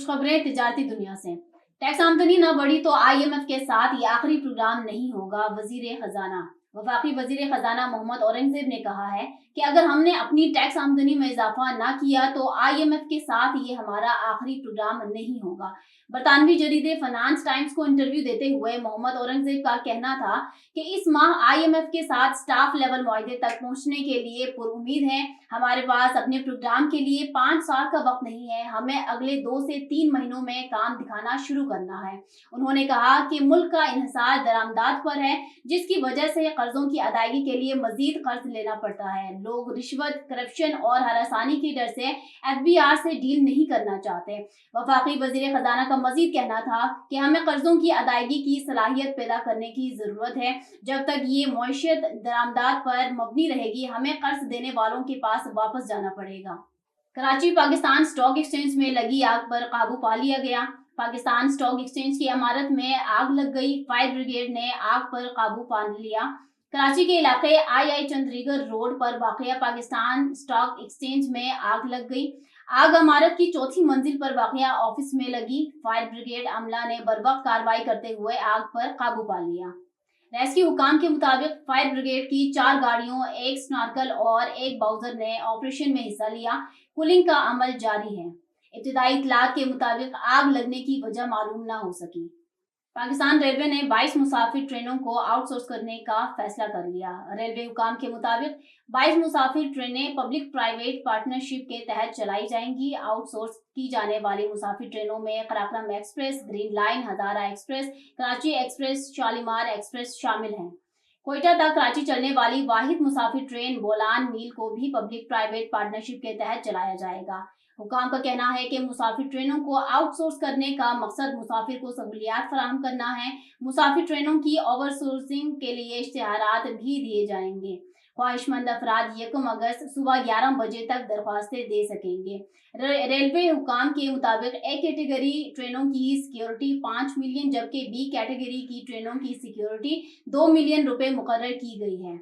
खबरें तिजारती दुनिया से। टैक्स आमदनी न बढ़ी तो IMF के साथ ये आखिरी प्रोग्राम नहीं होगा। वजीर खजाना वफाकी वजीर खजाना मोहम्मद औरंगजेब ने कहा है कि अगर हमने अपनी टैक्स आमदनी में इजाफा न किया तो IMF के साथ ये हमारा आखिरी प्रोग्राम नहीं होगा। बरतानवी जरीदे फाइनेंस टाइम्स को इंटरव्यू देते हुए मोहम्मद औरंगजेब का कहना था कि इस माह IMF के साथ स्टाफ लेवल मुआहदे तक पहुंचने के लिए पुरुम्मीद है। हमारे पास अपने प्रोग्राम के लिए 5 साल का वक्त नहीं है, हमें अगले 2 से 3 महीनों में काम दिखाना शुरू करना है। उन्होंने कहा कि मुल्क का इन्हिसार दरामदात पर है, जिसकी वजह से कर्जों की अदायगी के लिए मजीद कर्ज लेना पड़ता है। लोग रिश्वत, करप्शन और हरासानी की डर से FBR से डील नहीं करना चाहते। वफाकी वजीर खजाना का मजीद कहना था कि हमें कर्जों की अदायगी की सलाहियत पैदा करने की जरूरत है। जब तक ये मईशत दरामदात पर मबनी रहेगी, हमें कर्ज देने वालों के पास वापस जाना पड़ेगा। कराची पाकिस्तान स्टॉक एक्सचेंज में लगी आग पर काबू पा लिया गया। पाकिस्तान स्टॉक एक्सचेंज की इमारत में आग लग गई। फायर ब्रिगेड ने आग पर काबू पा लिया। कराची के इलाके आई चंद्रीगर रोड पर वाक़या पाकिस्तान स्टॉक एक्सचेंज में आग लग गई। आग इमारत की चौथी मंजिल पर वाक़या ऑफिस में लगी। फायर ब्रिगेड अमला ने बरवक्त कार्रवाई करते हुए आग पर काबू पा लिया। रेस्क्यू हुकाम के मुताबिक फायर ब्रिगेड की 4 गाड़ियों, 1 स्नॉर्कल और 1 बाउजर ने ऑपरेशन में हिस्सा लिया। कुलिंग का अमल जारी है। इब्तिदाई इत्तलात के मुताबिक आग लगने की वजह मालूम न हो सकी। पाकिस्तान रेलवे ने 22 मुसाफिर ट्रेनों को आउटसोर्स करने का फैसला कर लिया। रेलवे हुकाम के मुताबिक 22 मुसाफिर ट्रेनें पब्लिक प्राइवेट पार्टनरशिप के तहत चलाई जाएंगी। आउटसोर्स की जाने वाली मुसाफिर ट्रेनों में Karakoram express, green line, Hazara express, Karachi express, Shalimar express शामिल हैं। कोयटा तक कराची चलने वाली वाहिद मुसाफिर ट्रेन बोलान मील को भी पब्लिक प्राइवेट पार्टनरशिप के तहत चलाया जाएगा। हुकाम का कहना है कि मुसाफिर ट्रेनों को आउटसोर्स करने का मकसद मुसाफिर को सहूलियात फराहम करना है। मुसाफिर ट्रेनों की ओवरसोर्सिंग के लिए इश्तिहारात भी दिए जाएंगे। ख्वाहिशमंद अफराद 1 अगस्त सुबह 11 बजे तक दरख्वास्तें दे सकेंगे। रेलवे हुकाम के मुताबिक ए कैटेगरी ट्रेनों की सिक्योरिटी 5 मिलियन जबकि B कैटेगरी की ट्रेनों की सिक्योरिटी 2 मिलियन रुपए मुकर्रर की गई है।